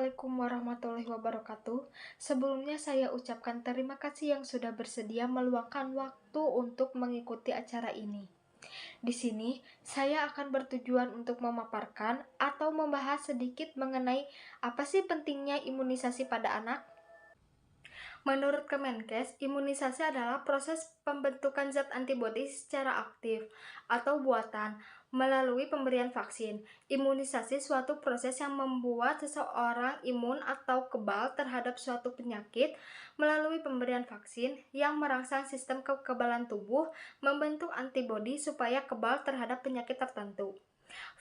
Assalamualaikum warahmatullahi wabarakatuh. Sebelumnya saya ucapkan terima kasih yang sudah bersedia meluangkan waktu untuk mengikuti acara ini. Di sini, saya akan bertujuan untuk memaparkan atau membahas sedikit mengenai apa sih pentingnya imunisasi pada anak. Menurut Kemenkes, imunisasi adalah proses pembentukan zat antibodi secara aktif atau buatan melalui pemberian vaksin. Imunisasi suatu proses yang membuat seseorang imun atau kebal terhadap suatu penyakit melalui pemberian vaksin yang merangsang sistem kekebalan tubuh membentuk antibodi supaya kebal terhadap penyakit tertentu.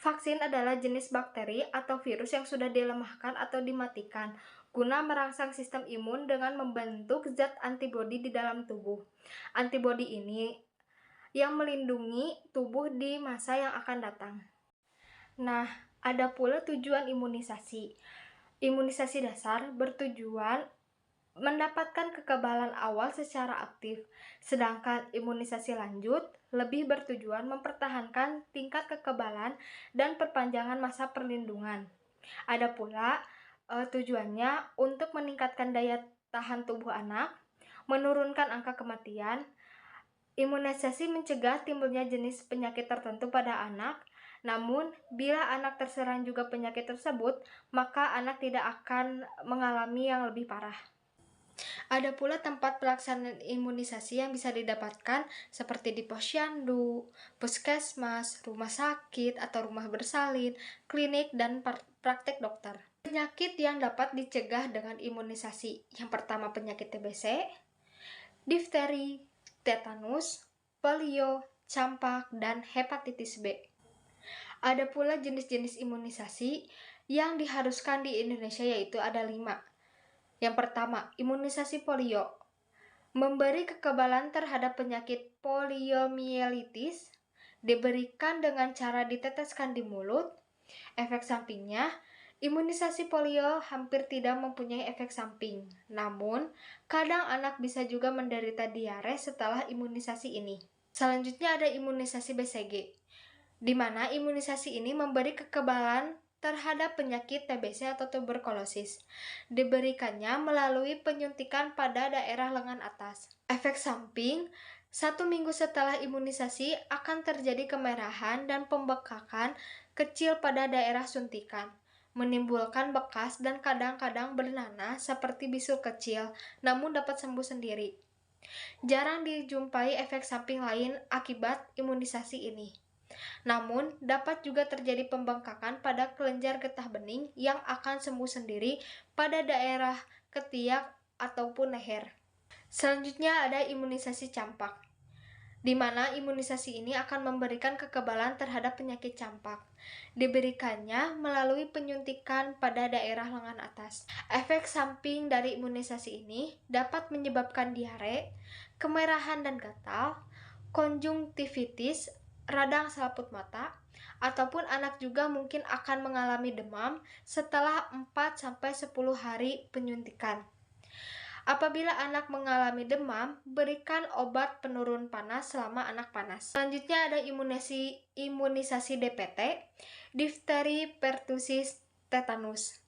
Vaksin adalah jenis bakteri atau virus yang sudah dilemahkan atau dimatikan guna merangsang sistem imun dengan membentuk zat antibodi di dalam tubuh. Antibodi ini yang melindungi tubuh di masa yang akan datang. Nah, ada pula tujuan imunisasi. Imunisasi dasar bertujuan mendapatkan kekebalan awal secara aktif, sedangkan imunisasi lanjut lebih bertujuan mempertahankan tingkat kekebalan dan perpanjangan masa perlindungan. Ada pula tujuannya untuk meningkatkan daya tahan tubuh anak, menurunkan angka kematian. Imunisasi mencegah timbulnya jenis penyakit tertentu pada anak. Namun, bila anak terserang juga penyakit tersebut, maka anak tidak akan mengalami yang lebih parah. Ada pula tempat pelaksanaan imunisasi yang bisa didapatkan seperti di posyandu, puskesmas, rumah sakit atau rumah bersalin, klinik, dan praktek dokter. Penyakit yang dapat dicegah dengan imunisasi. Yang pertama penyakit TBC, difteri, tetanus, polio, campak, dan hepatitis B. Ada pula jenis-jenis imunisasi yang diharuskan di Indonesia yaitu ada 5. Yang pertama, imunisasi polio. Memberi kekebalan terhadap penyakit poliomielitis diberikan dengan cara diteteskan di mulut. Efek sampingnya, imunisasi polio hampir tidak mempunyai efek samping. Namun, kadang anak bisa juga menderita diare setelah imunisasi ini. Selanjutnya ada imunisasi BCG, di mana imunisasi ini memberi kekebalan terhadap penyakit TBC atau tuberkulosis. Diberikannya melalui penyuntikan pada daerah lengan atas. Efek samping, 1 minggu setelah imunisasi akan terjadi kemerahan dan pembekakan kecil pada daerah suntikan, menimbulkan bekas dan kadang-kadang bernanah seperti bisul kecil, namun dapat sembuh sendiri. Jarang dijumpai efek samping lain akibat imunisasi ini. Namun, dapat juga terjadi pembengkakan pada kelenjar getah bening yang akan sembuh sendiri pada daerah ketiak ataupun leher. Selanjutnya ada imunisasi campak, di mana imunisasi ini akan memberikan kekebalan terhadap penyakit campak. Diberikannya melalui penyuntikan pada daerah lengan atas. Efek samping dari imunisasi ini dapat menyebabkan diare, kemerahan dan gatal, konjungtivitis, radang selaput mata, ataupun anak juga mungkin akan mengalami demam setelah 4-10 hari penyuntikan. Apabila anak mengalami demam, berikan obat penurun panas selama anak panas. Selanjutnya ada imunisasi DPT, difteri, pertusis, tetanus,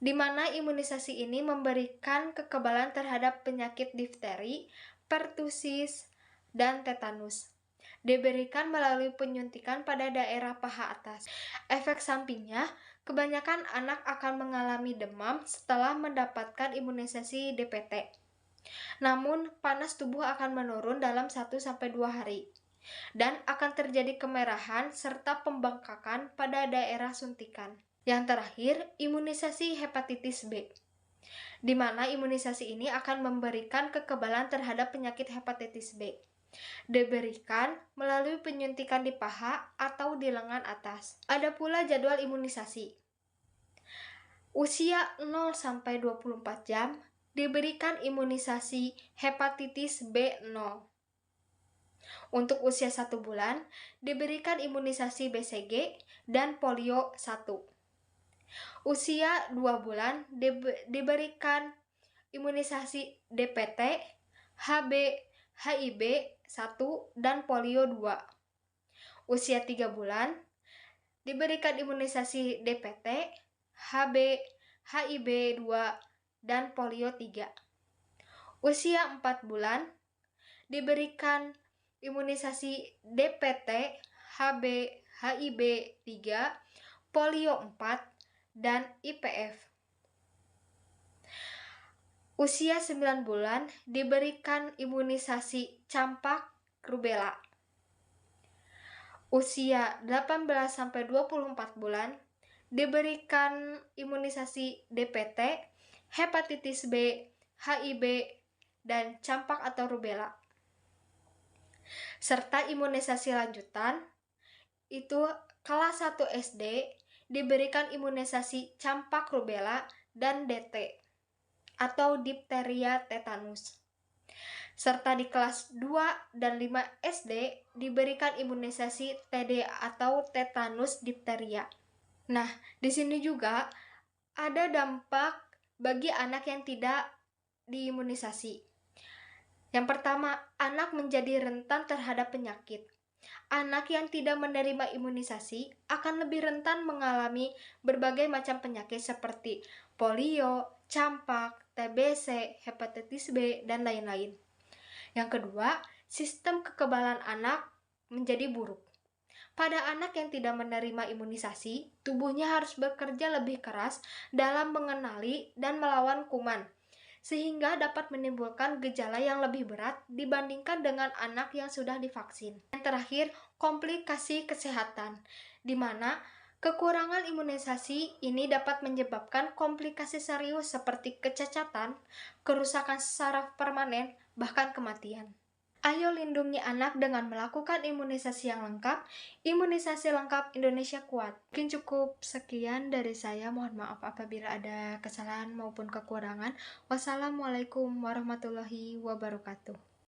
di mana imunisasi ini memberikan kekebalan terhadap penyakit difteri, pertusis, dan tetanus. Diberikan melalui penyuntikan pada daerah paha atas. Efek sampingnya, kebanyakan anak akan mengalami demam setelah mendapatkan imunisasi DPT. Namun, panas tubuh akan menurun dalam 1-2 hari. Dan akan terjadi kemerahan serta pembengkakan pada daerah suntikan. Yang terakhir, imunisasi hepatitis B, di mana imunisasi ini akan memberikan kekebalan terhadap penyakit hepatitis B. Diberikan melalui penyuntikan di paha atau di lengan atas. Ada pula jadwal imunisasi. Usia 0-24 jam diberikan imunisasi hepatitis B0. Untuk usia 1 bulan diberikan imunisasi BCG dan polio 1. Usia 2 bulan diberikan imunisasi DPT, HB, HIB 1, dan polio 2. Usia 3 bulan diberikan imunisasi DPT, HB, HIV-2, dan polio 3. Usia 4 bulan diberikan imunisasi DPT, HB, HIV-3, polio 4, dan IPF. Usia 9 bulan diberikan imunisasi campak, rubella. Usia 18-24 bulan diberikan imunisasi DPT, hepatitis B, HIV, dan campak atau rubella. Serta imunisasi lanjutan, itu kelas 1 SD diberikan imunisasi campak rubella dan DT atau dipteria tetanus. Serta di kelas 2 dan 5 SD diberikan imunisasi TD atau tetanus dipteria. Nah, di sini juga ada dampak bagi anak yang tidak diimunisasi. Yang pertama, anak menjadi rentan terhadap penyakit. Anak yang tidak menerima imunisasi akan lebih rentan mengalami berbagai macam penyakit seperti polio, campak, TBC, hepatitis B, dan lain-lain. Yang kedua, sistem kekebalan anak menjadi buruk. Pada anak yang tidak menerima imunisasi, tubuhnya harus bekerja lebih keras dalam mengenali dan melawan kuman, sehingga dapat menimbulkan gejala yang lebih berat dibandingkan dengan anak yang sudah divaksin. Yang terakhir, komplikasi kesehatan, di mana kekurangan imunisasi ini dapat menyebabkan komplikasi serius seperti kecacatan, kerusakan saraf permanen, bahkan kematian. Ayo lindungi anak dengan melakukan imunisasi yang lengkap. Imunisasi lengkap, Indonesia kuat. Mungkin cukup sekian dari saya. Mohon maaf apabila ada kesalahan maupun kekurangan. Wassalamualaikum warahmatullahi wabarakatuh.